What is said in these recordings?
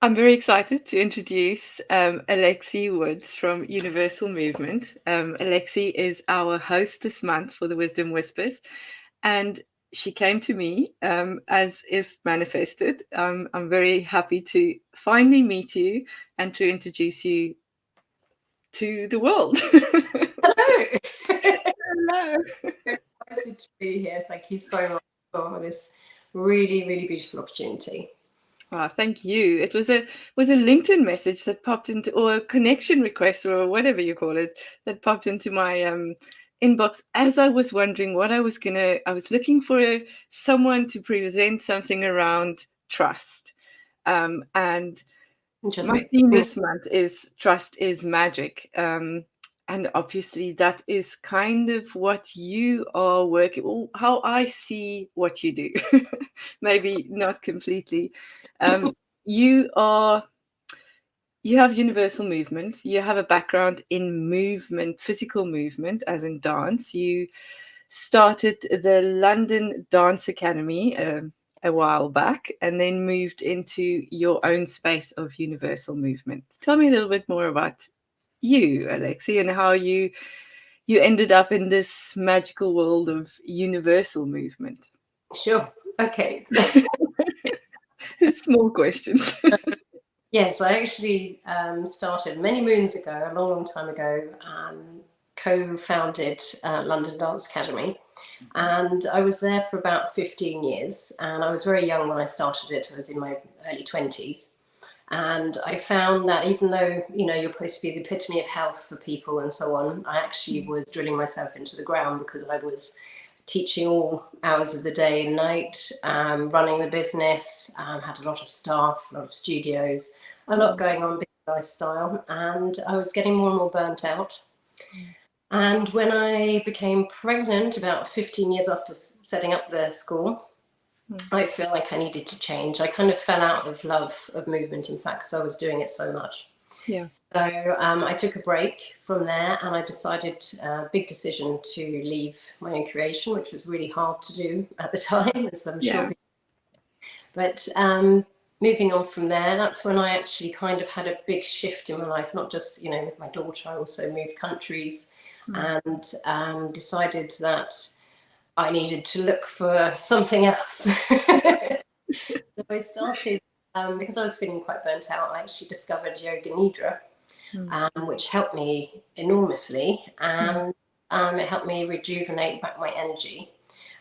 I'm very excited to introduce Alexe Woods from Universal Movement. Alexe is our host this month for the Wisdom Whispers, and she came to me as if manifested. I'm very happy to finally meet you and to introduce you to the world. Hello. Hello. Excited to be here. Thank you so much for this really, really beautiful opportunity. Oh, thank you. It was a LinkedIn message that popped into, or a connection request, or whatever you call it, that popped into my inbox as I was wondering what I was gonna. I was looking for someone to present something around trust, and my theme this month is trust is magic. And obviously that is kind of what you are working, or how I see what you do. Maybe not completely. You have universal movement. You have a background in movement, physical movement, as in dance. You started the London Dance Academy a while back, and then moved into your own space of universal movement. Tell me a little bit more about you, Alexe, and how you ended up in this magical world of universal movement. Sure. Okay. Small questions. Yes, I actually started many moons ago, a long, long time ago, co-founded London Dance Academy. And I was there for about 15 years. And I was very young when I started it. I was in my early 20s. And I found that even though, you're supposed to be the epitome of health for people and so on, I actually was drilling myself into the ground because I was teaching all hours of the day and night, running the business, had a lot of staff, a lot of studios, a lot going on, big lifestyle, and I was getting more and more burnt out. And when I became pregnant about 15 years after setting up the school, I feel like I needed to change. I kind of fell out of love of movement, in fact, because I was doing it so much. Yeah. So I took a break from there, and I decided, big decision, to leave my own creation, which was really hard to do at the time, as I'm sure. But moving on from there, that's when I actually kind of had a big shift in my life, not just, with my daughter. I also moved countries and decided that I needed to look for something else. So I started, because I was feeling quite burnt out, I actually discovered Yoga Nidra, which helped me enormously. And it helped me rejuvenate back my energy.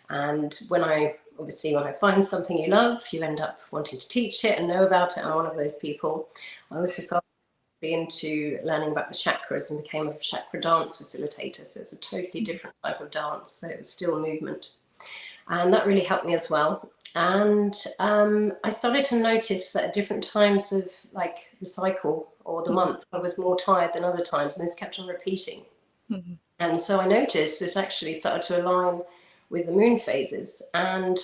And when I find something you love, you end up wanting to teach it and know about it. I'm one of those people. I also felt into learning about the chakras and became a chakra dance facilitator. So it's a totally different type of dance. So it was still movement. And that really helped me as well. And I started to notice that at different times of like the cycle or the month, I was more tired than other times. And this kept on repeating. And so I noticed this actually started to align with the moon phases. And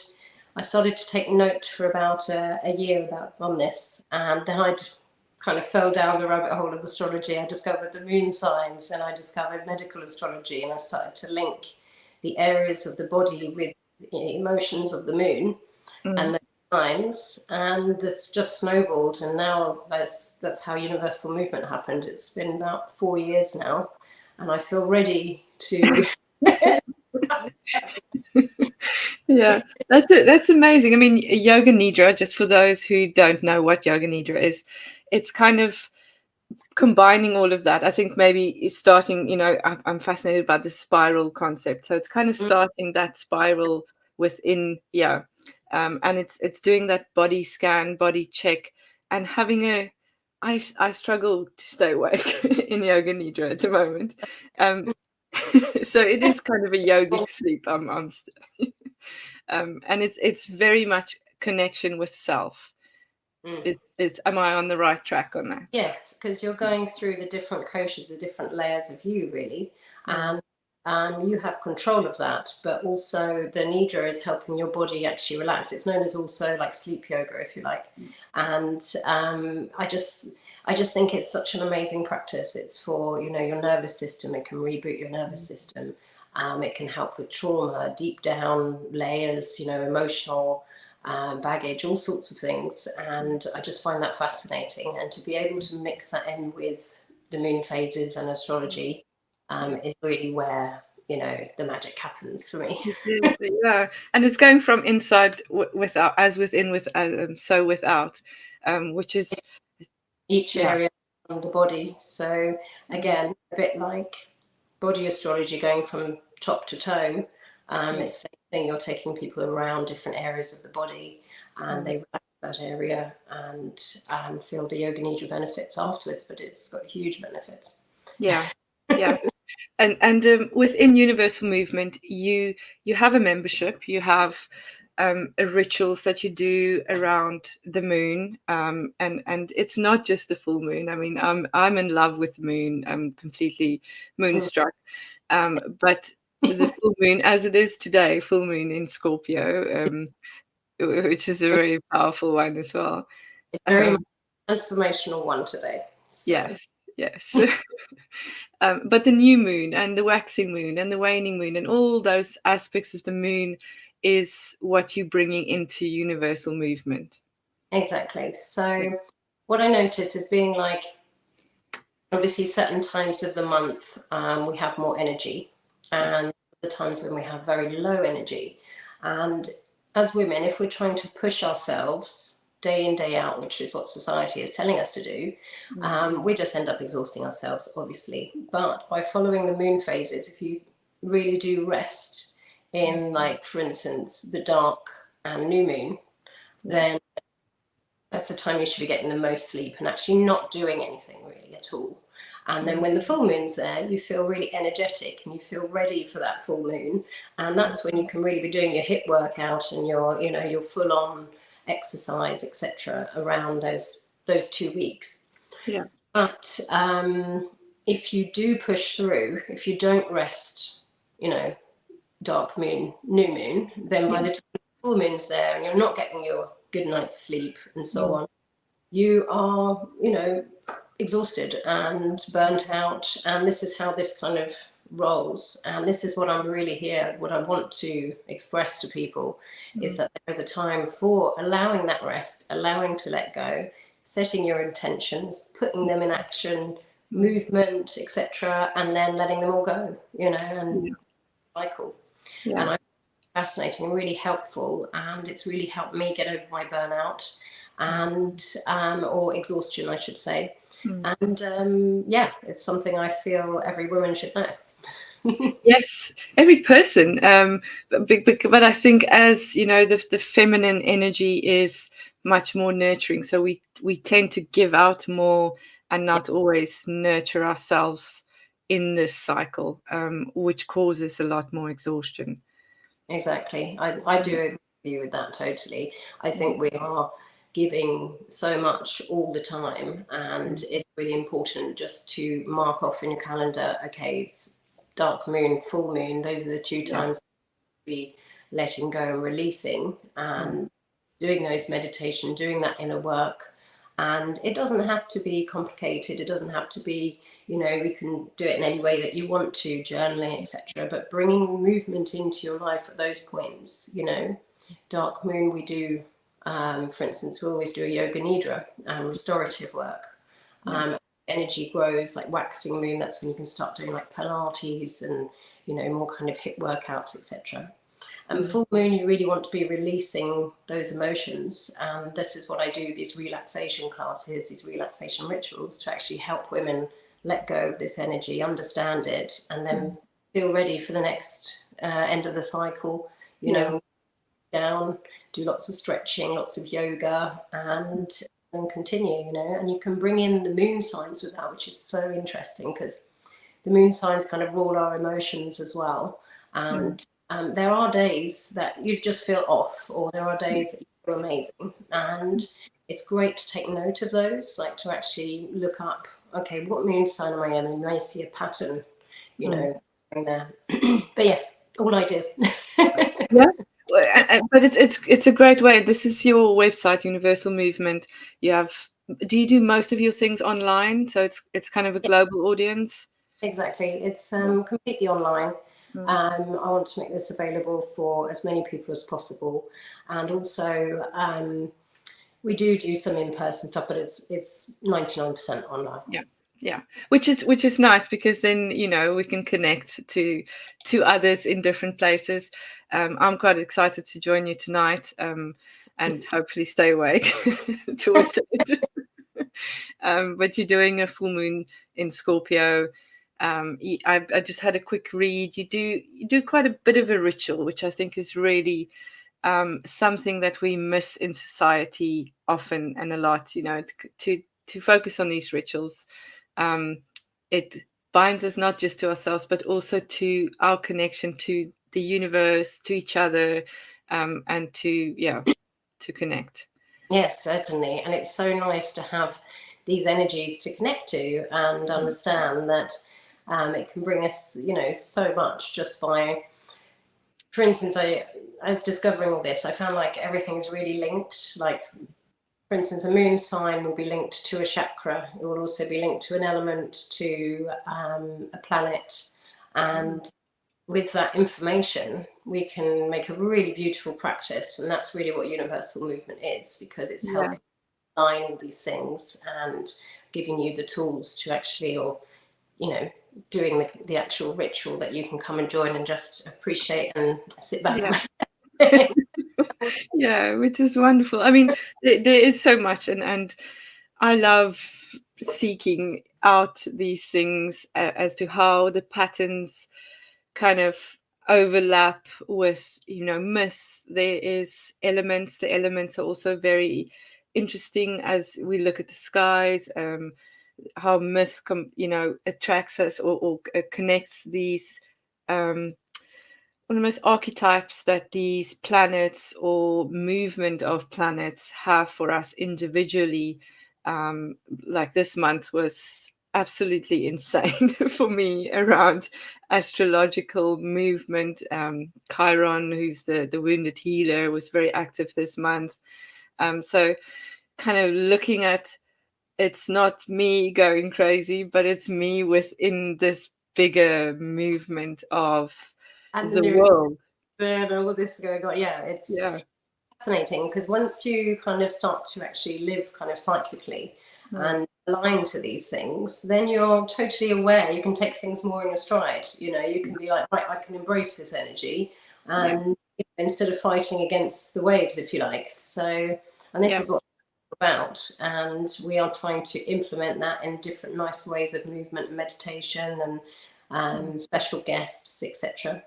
I started to take note for about a year on this. And then I kind of fell down the rabbit hole of astrology. I discovered the moon signs, and I discovered medical astrology, and I started to link the areas of the body with emotions of the moon and the signs, and this just snowballed. And now that's how universal movement happened. It's been about 4 years now, and I feel ready to Yeah, that's amazing. I mean, Yoga Nidra, just for those who don't know what Yoga Nidra is, it's kind of combining all of that. I think maybe it's starting, I'm fascinated by the spiral concept. So it's kind of starting that spiral within, and it's doing that body scan, body check, and having I struggle to stay awake in Yoga Nidra at the moment. So it is kind of a yogic sleep. And it's very much connection with self. Am I on the right track on that? Yes, because you're going through the different koshas, the different layers of you, really, and you have control of that. But also, the nidra is helping your body actually relax. It's known as also like sleep yoga, if you like. And I just think it's such an amazing practice. It's for your nervous system. It can reboot your nervous system. It can help with trauma, deep down layers, emotional. baggage, all sorts of things. And I just find that fascinating. And to be able to mix that in with the moon phases and astrology is really where, you know, the magic happens for me. Yeah, and it's going from inside without, as within, with so without, which is each area of the body. So again, a bit like body astrology, going from top to toe. It's the same thing. You're taking people around different areas of the body, and they relax that area and feel the yoga nidra benefits afterwards. But it's got huge benefits. Yeah. And within Universal Movement, you have a membership, you have rituals that you do around the moon, and it's not just the full moon. I mean, I'm in love with the moon. I'm completely moonstruck. But the full moon, as it is today, full moon in Scorpio, which is a very powerful one as well. It's very transformational one today. So. Yes. But the new moon and the waxing moon and the waning moon and all those aspects of the moon is what you're bringing into Universal Movement. Exactly. So what I notice is being like, obviously certain times of the month we have more energy, and the times when we have very low energy. And as women, if we're trying to push ourselves day in, day out, which is what society is telling us to do, we just end up exhausting ourselves, obviously. But by following the moon phases, if you really do rest in, like, for instance, the dark and new moon, then that's the time you should be getting the most sleep and actually not doing anything really at all. And then when the full moon's there, you feel really energetic and you feel ready for that full moon. And that's when you can really be doing your HIIT workout and your, you know, your full on exercise, etc., around those 2 weeks. Yeah. But if you do push through, if you don't rest, you know, dark moon, new moon, then by the time the full moon's there and you're not getting your good night's sleep and so on, you are, you know, exhausted and burnt out. And this is how this kind of rolls. And this is what I'm really here, what I want to express to people is that there is a time for allowing that rest, allowing to let go, setting your intentions, putting them in action, movement, etc., and then letting them all go, you know, and cycle. And I find it fascinating and really helpful, and it's really helped me get over my burnout and or exhaustion, I should say. And yeah, it's something I feel every woman should know. Yes, every person. But I think, as you know, the feminine energy is much more nurturing, so we tend to give out more and not always nurture ourselves in this cycle, which causes a lot more exhaustion. Exactly. I do agree with you with that totally. I think we are giving so much all the time, and it's really important just to mark off in your calendar, okay, it's dark moon, full moon, those are the two times to be letting go and releasing and doing those meditation, doing that inner work. And it doesn't have to be complicated, it doesn't have to be, you know, we can do it in any way that you want to, journaling, etc., but bringing movement into your life at those points, you know. Dark moon, we do, for instance, we always do a yoga nidra, restorative work. Energy grows, like waxing moon, that's when you can start doing like Pilates and, you know, more kind of HIIT workouts, etc. And full moon, you really want to be releasing those emotions. And this is what I do, these relaxation classes, these relaxation rituals, to actually help women let go of this energy, understand it, and then feel ready for the next end of the cycle, you know, down, do lots of stretching, lots of yoga, and continue, you know. And you can bring in the moon signs with that, which is so interesting because the moon signs kind of rule our emotions as well. And there are days that you just feel off, or there are days that you feel amazing. And it's great to take note of those, like to actually look up, okay, what moon sign am I in? And you may see a pattern, you know, in there. But yes, all ideas. But it's a great way. This is your website, Universal Movement. You have. Do you do most of your things online? So it's kind of a global audience. Exactly. It's completely online. I want to make this available for as many people as possible. And also, we do some in-person stuff, but it's 99% online. Yeah, which is nice, because then, you know, we can connect to others in different places. I'm quite excited to join you tonight, and hopefully stay awake towards the end. But you're doing a full moon in Scorpio. I just had a quick read. You do quite a bit of a ritual, which I think is really something that we miss in society often and a lot. You know, to focus on these rituals. It binds us not just to ourselves, but also to our connection to the universe, to each other, and to connect. Yes, certainly. And it's so nice to have these energies to connect to and understand that it can bring us, you know, so much just by, for instance, I was discovering all this. I found like everything's really linked. Like, for instance, a moon sign will be linked to a chakra. It will also be linked to an element, to a planet. And with that information, we can make a really beautiful practice. And that's really what universal movement is, because it's helping align all these things and giving you the tools to actually, or, you know, doing the actual ritual that you can come and join and just appreciate and sit back. Yeah, which is wonderful. I mean, there is so much, and I love seeking out these things as to how the patterns kind of overlap with, you know, myths. There is elements. The elements are also very interesting as we look at the skies. How myth, you know, attracts us or connects these almost archetypes that these planets or movement of planets have for us individually. Like this month was absolutely insane for me around astrological movement. Chiron, who's the wounded healer, was very active this month. So kind of looking at, it's not me going crazy, but it's me within this bigger movement of the world. And all this going on. Yeah, it's fascinating, because once you kind of start to actually live kind of cyclically and align to these things, then you're totally aware. You can take things more in your stride. You know, you can be like, right, I can embrace this energy, and you know, instead of fighting against the waves, if you like. So, and this is what it's about, and we are trying to implement that in different nice ways of movement and meditation and special guests, etc.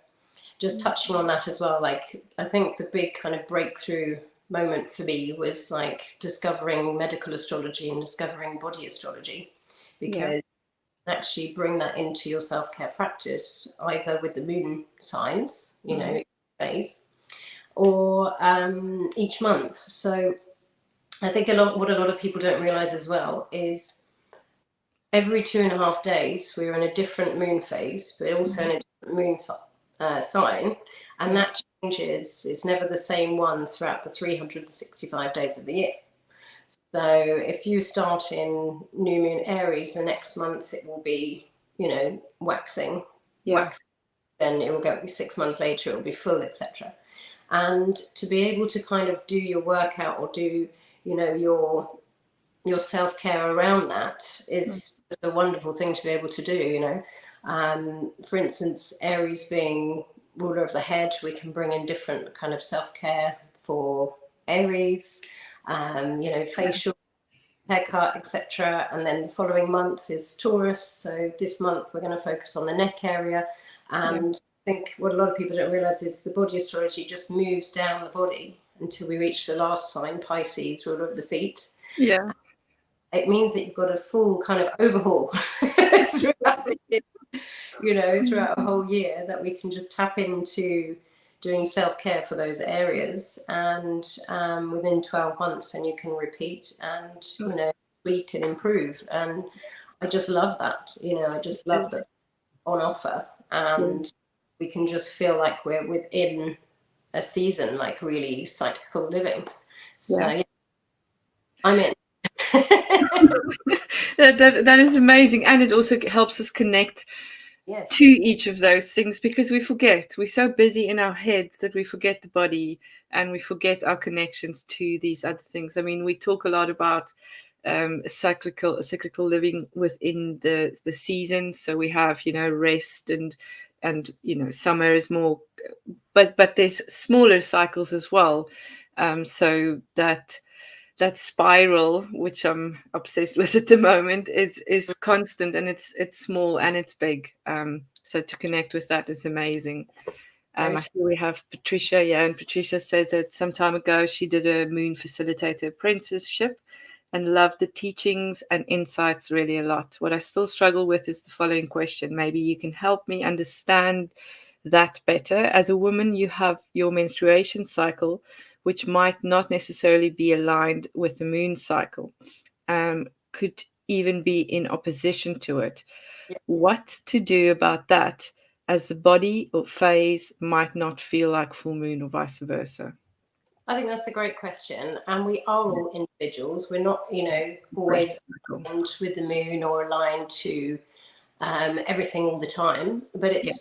Just touching on that as well, like, I think the big kind of breakthrough moment for me was like discovering medical astrology and discovering body astrology, because actually bring that into your self-care practice, either with the moon signs, you know, days, or each month. So I think what a lot of people don't realize as well is every 2.5 days we're in a different moon phase, but also in a different moon sign, and that changes. It's never the same one throughout the 365 days of the year. So if you start in new moon Aries, the next month it will be, you know, waxing, then it will go 6 months later, it will be full, etc. And to be able to kind of do your workout or do, you know, your self-care around that is just a wonderful thing to be able to do, you know. For instance, Aries being ruler of the head, we can bring in different kind of self-care for Aries, you know, facial, haircut, etc. And then the following month is Taurus. So this month we're going to focus on the neck area. And I think what a lot of people don't realize is the body astrology just moves down the body until we reach the last sign, Pisces, ruler of the feet. Yeah. It means that you've got a full kind of overhaul throughout the year, you know, throughout a whole year, that we can just tap into doing self-care for those areas, and within 12 months, and you can repeat and, you know, tweak and improve. And I just love that, you know, I just love that on offer, and we can just feel like we're within a season, like really cyclical living. So I'm in. That is amazing, and it also helps us connect Yes. to each of those things, because we forget. We're so busy in our heads that we forget the body, and we forget our connections to these other things. I mean, we talk a lot about cyclical living within the seasons. So we have, rest, and summer is more, but there's smaller cycles as well. So that spiral, which I'm obsessed with at the moment, is constant, and it's small and it's big. So to connect with that is amazing. I see we have Patricia, and Patricia said that some time ago she did a Moon Facilitator apprenticeship and loved the teachings and insights really a lot. What I still struggle with is the following question. Maybe you can help me understand that better. As a woman, you have your menstruation cycle, which might not necessarily be aligned with the moon cycle, could even be in opposition to it. Yeah. What to do about that, as the body or phase might not feel like full moon or vice versa? I think that's a great question. And we are all individuals. We're not, always aligned with the moon or aligned to everything all the time, but it's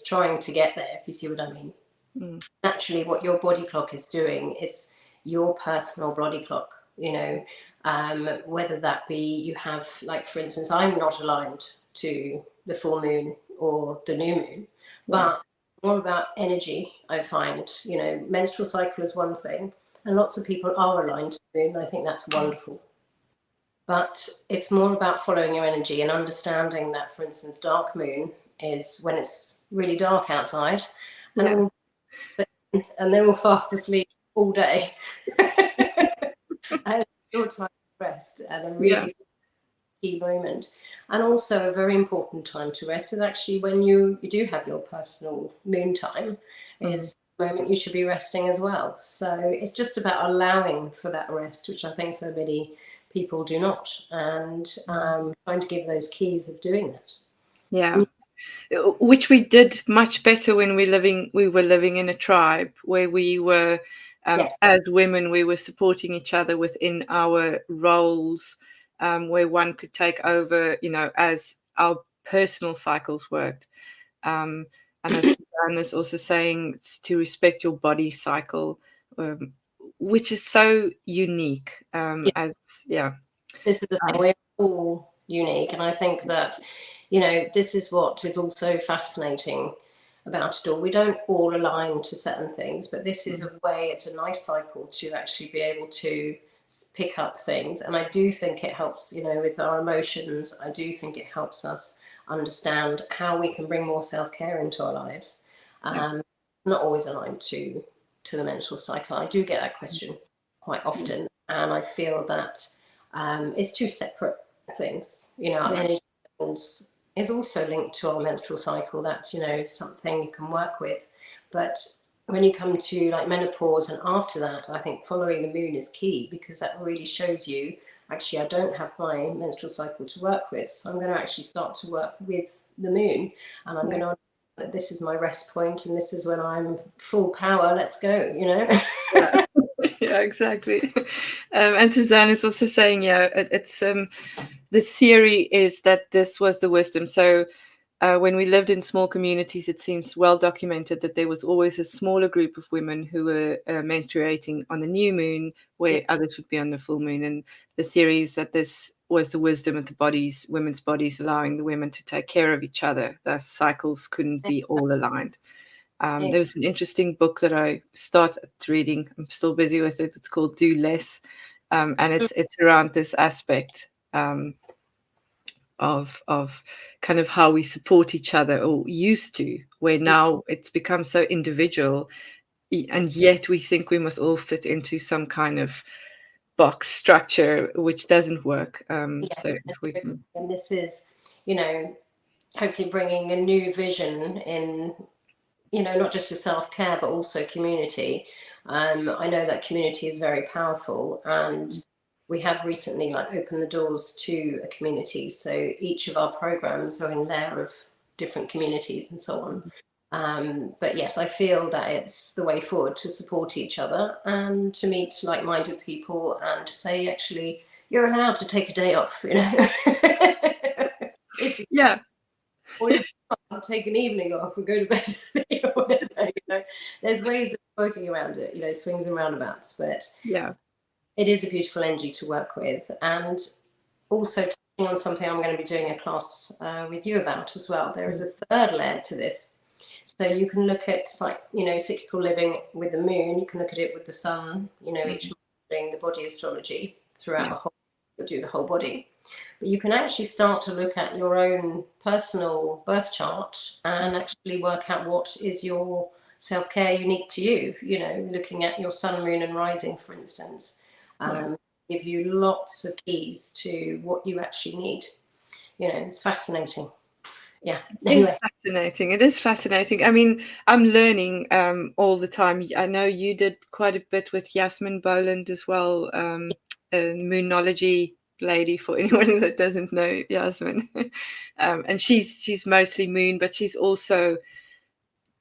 trying to get there, if you see what I mean. Naturally, what your body clock is doing is your personal body clock, whether that be you have, like, for instance, I'm not aligned to the full moon or the new moon, but more about energy. I find, menstrual cycle is one thing, and lots of people are aligned to the moon. I think that's wonderful. But it's more about following your energy and understanding that, for instance, dark moon is when it's really dark outside, and they're all fast asleep all day. And your time to rest, and a really key moment. And also a very important time to rest is actually when you do have your personal moon time, is the moment you should be resting as well. So it's just about allowing for that rest, which I think so many people do not, and trying to give those keys of doing that. Yeah. Which we did much better when we were living in a tribe where we were, as women, we were supporting each other within our roles, where one could take over, as our personal cycles worked. And as Suzanne is also saying, to respect your body cycle, which is so unique. This is the thing, we're all unique, and I think that, this is what is also fascinating about it all. We don't all align to certain things, but this is a way, it's a nice cycle to actually be able to pick up things. And I do think it helps, with our emotions. I do think it helps us understand how we can bring more self-care into our lives. Not always aligned to the menstrual cycle. I do get that question quite often, and I feel that it's two separate things. Our energy levels is also linked to our menstrual cycle. That's, something you can work with. But when you come to like menopause and after that, I think following the moon is key, because that really shows you, actually, I don't have my menstrual cycle to work with. So I'm going to actually start to work with the moon, and I'm going to, this is my rest point, and this is when I'm full power. Let's go, Yeah, exactly. And Suzanne is also saying, it's the theory is that this was the wisdom. So when we lived in small communities, it seems well documented that there was always a smaller group of women who were menstruating on the new moon, where others would be on the full moon. And the theory is that this was the wisdom of the women's bodies, allowing the women to take care of each other. Thus, cycles couldn't be all aligned. There was an interesting book that I started reading. I'm still busy with it. It's called Do Less. And it's around this aspect of kind of how we support each other, or used to, where now it's become so individual, and yet we think we must all fit into some kind of box structure, which doesn't work. So if we can... And this is, hopefully bringing a new vision in, not just for self-care, but also community. I know that community is very powerful, and we have recently opened the doors to a community. So each of our programs are in there of different communities and so on. But yes, I feel that it's the way forward to support each other and to meet like-minded people, and to say, actually, you're allowed to take a day off, Yeah. or if not, take an evening off and go to bed early or whatever. There's ways of working around it, swings and roundabouts, but yeah, it is a beautiful energy to work with. And also touching on something I'm going to be doing a class with you about as well, there is a third layer to this. So you can look at cyclical living with the moon, you can look at it with the sun, each doing the body astrology throughout do the whole body. But you can actually start to look at your own personal birth chart and actually work out what is your self-care unique to you, looking at your sun, moon and rising, for instance, give you lots of keys to what you actually need. It's fascinating. Yeah. Anyway. It is fascinating. I mean, I'm learning all the time. I know you did quite a bit with Yasmin Boland as well, a moonology lady, for anyone that doesn't know Yasmin. And she's mostly moon, but she's also,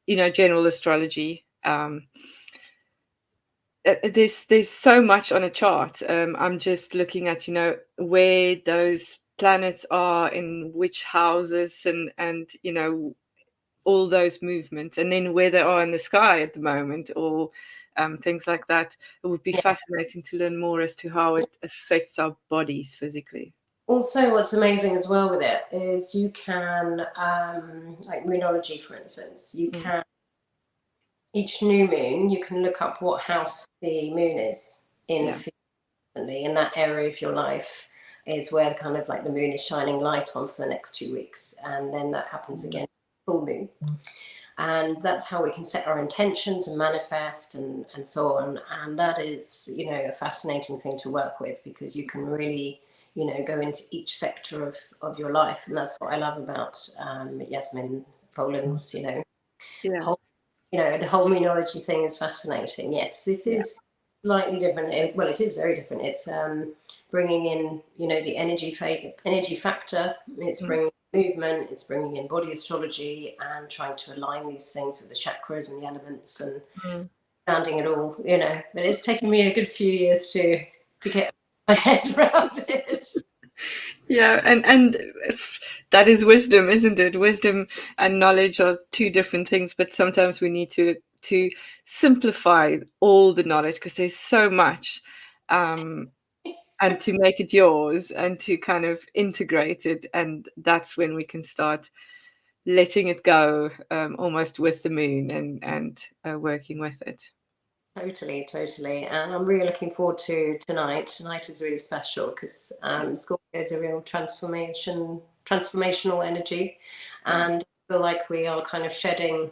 general astrology. There's so much on a chart. I'm just looking at, where those planets are in which houses and all those movements, and then where they are in the sky at the moment, or things like that. It would be fascinating to learn more as to how it affects our bodies physically. Also, what's amazing as well with it is you can, like moonology, for instance, you can, each new moon, you can look up what house the moon is in in that area of your life is where kind of like the moon is shining light on for the next 2 weeks. And then that happens again, full moon. And that's how we can set our intentions and manifest and so on. And that is, a fascinating thing to work with, because you can really, go into each sector of your life. And that's what I love about Yasmin Boland's, the whole moonology thing is fascinating. Yes, this is slightly different. It is very different. It's bringing in, the energy factor. It's bringing movement. It's bringing in body astrology and trying to align these things with the chakras and the elements and understanding it all. But it's taken me a good few years to get my head around it. Yeah, and that is wisdom, isn't it? Wisdom and knowledge are two different things, but sometimes we need to simplify all the knowledge, because there's so much, and to make it yours and to kind of integrate it, and that's when we can start letting it go, almost with the moon and working with it. Totally. And I'm really looking forward to tonight. Tonight is really special because Scorpio is a real transformational energy. And I feel like we are kind of shedding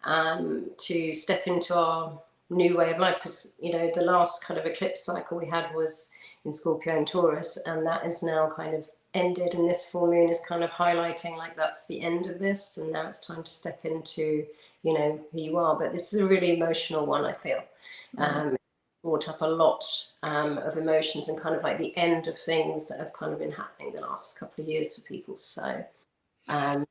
to step into our new way of life, because, the last kind of eclipse cycle we had was in Scorpio and Taurus, and that is now kind of ended. And this full moon is kind of highlighting like that's the end of this. And now it's time to step into, who you are. But this is a really emotional one, I feel. Brought up a lot of emotions and kind of like the end of things that have kind of been happening the last couple of years for people. So and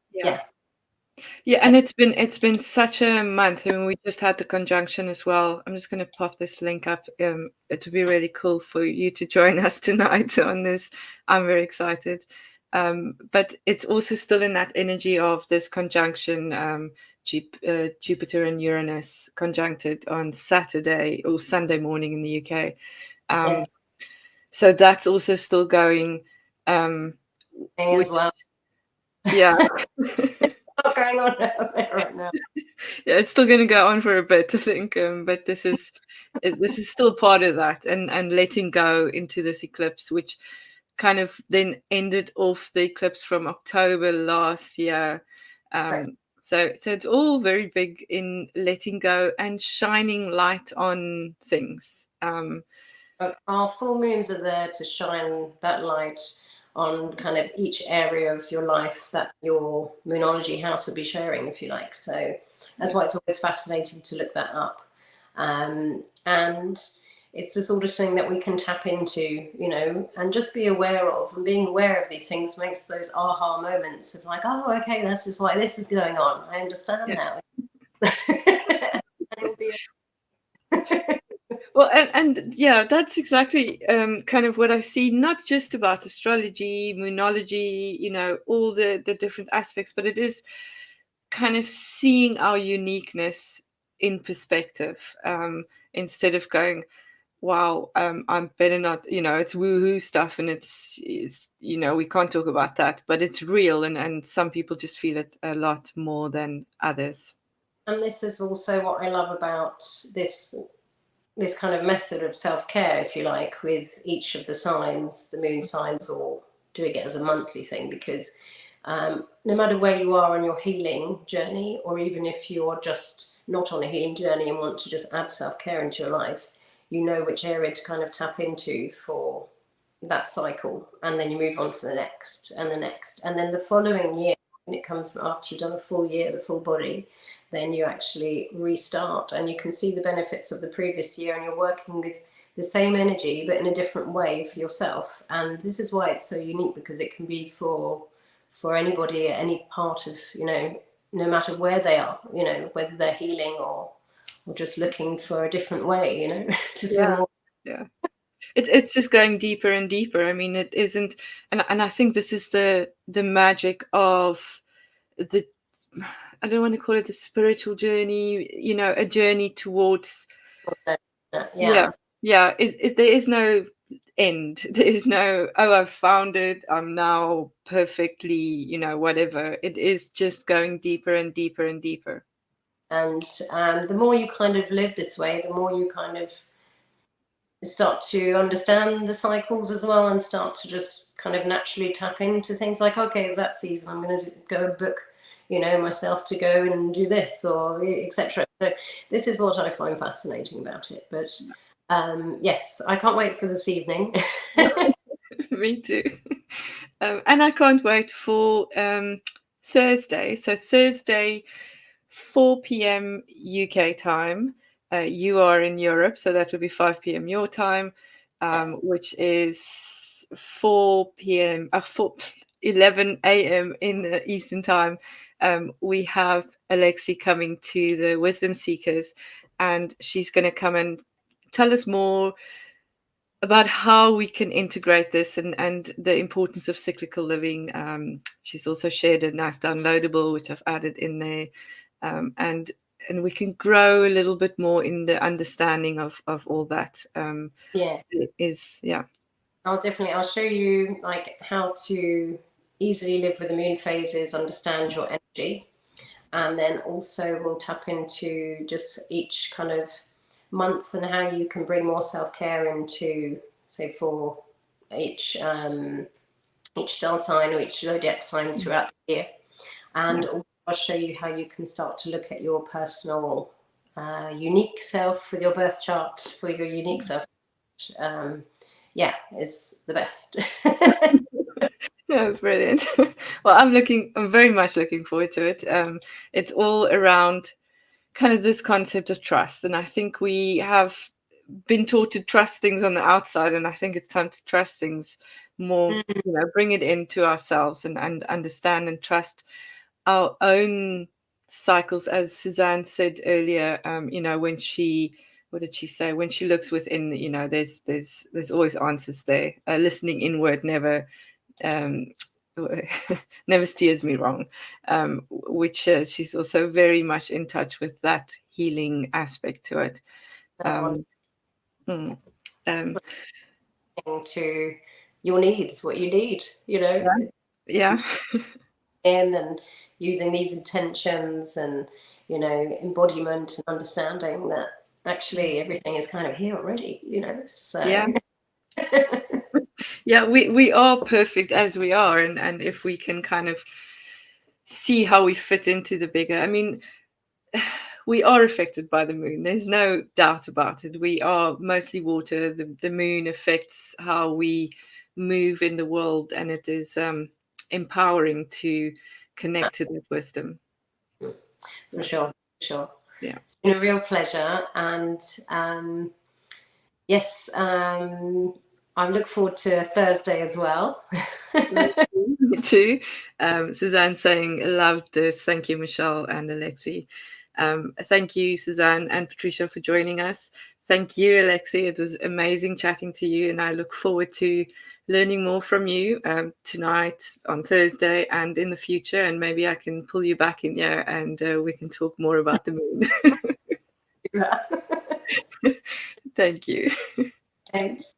it's been such a month. I mean, we just had the conjunction as well. I'm just going to pop this link up. It would be really cool for you to join us tonight on this. I'm very excited. But it's also still in that energy of this conjunction, Jupiter and Uranus conjuncted on Saturday or Sunday morning in the UK. So that's also still going. as well. Yeah. What's going on right now? Yeah, it's still going to go on for a bit, I think. But this is still part of that, and letting go into this eclipse, which kind of then ended off the eclipse from October last year. So it's all very big in letting go and shining light on things. Our full moons are there to shine that light on kind of each area of your life that your moonology house would be sharing, if you like. So that's why it's always fascinating to look that up. And it's the sort of thing that we can tap into, and just be aware of. And being aware of these things makes those aha moments of like, oh, okay, this is why this is going on. I understand now. And it will be Well, and yeah, that's exactly kind of what I see, not just about astrology, moonology, all the different aspects, but it is kind of seeing our uniqueness in perspective, instead of going, wow, I'm better not, it's woohoo stuff, and it's we can't talk about that, but it's real, and some people just feel it a lot more than others. And this is also what I love about this kind of method of self-care, if you like, with each of the signs, the moon signs, or doing it as a monthly thing, because no matter where you are on your healing journey, or even if you're just not on a healing journey and want to just add self-care into your life, you know which area to kind of tap into for that cycle, and then you move on to the next and the next, and then the following year, when it comes after you've done a full year, the full body, then you actually restart, and you can see the benefits of the previous year, and you're working with the same energy but in a different way for yourself. And this is why it's so unique, because it can be for anybody at any part of, no matter where they are, whether they're healing or just looking for a different way, to feel more. Yeah. It's just going deeper and deeper. I mean, it isn't, and I think this is the magic of the, I don't want to call it a spiritual journey, a journey towards, is there is no end. There is no, oh, I've found it, I'm now perfectly, whatever. It is just going deeper and deeper and deeper. And the more you kind of live this way, the more you kind of start to understand the cycles as well, and start to just kind of naturally tap into things like, okay, it's that season, I'm going to go and book, myself to go and do this, or etc. So this is what I find fascinating about it. But yes, I can't wait for this evening. Me too. And I can't wait for Thursday. So Thursday, 4 p.m. UK time. You are in Europe, so that would be 5 p.m. your time, which is 4 p.m. 11 a.m. in the Eastern time. We have Alexe coming to the Wisdom Seekers, and she's going to come and tell us more about how we can integrate this, and the importance of cyclical living. She's also shared a nice downloadable, which I've added in there, and we can grow a little bit more in the understanding of all that. I'll show you like how to easily live with the moon phases, understand your energy, and then also we'll tap into just each kind of month and how you can bring more self-care into, say, for each star sign or each zodiac sign throughout the year. And also I'll show you how you can start to look at your personal unique self with your birth chart for your unique self. Is the best. Yeah, brilliant. Well, I'm very much looking forward to it. It's all around kind of this concept of trust, and I think we have been taught to trust things on the outside, and I think it's time to trust things more, bring it into ourselves, and understand and trust our own cycles. As Suzanne said earlier, what did she say? When she looks within, there's always answers there. Listening inward never never steers me wrong, which she's also very much in touch with that healing aspect to it. To your needs, what you need, Yeah. and using these intentions and embodiment and understanding that actually everything is kind of here already, so yeah, we are perfect as we are, and if we can kind of see how we fit into the bigger, I mean, we are affected by the moon, there's no doubt about it. We are mostly water. The moon affects how we move in the world, and it is empowering to connect to that wisdom. For sure. Yeah, it's been a real pleasure, and yes, I look forward to Thursday as well. Me too. Suzanne saying, loved this. Thank you, Michelle and Alexe. Thank you, Suzanne and Patricia, for joining us. Thank you, Alexe. It was amazing chatting to you, and I look forward to learning more from you tonight, on Thursday, and in the future. And maybe I can pull you back in here, and we can talk more about the moon. Thank you. Thanks.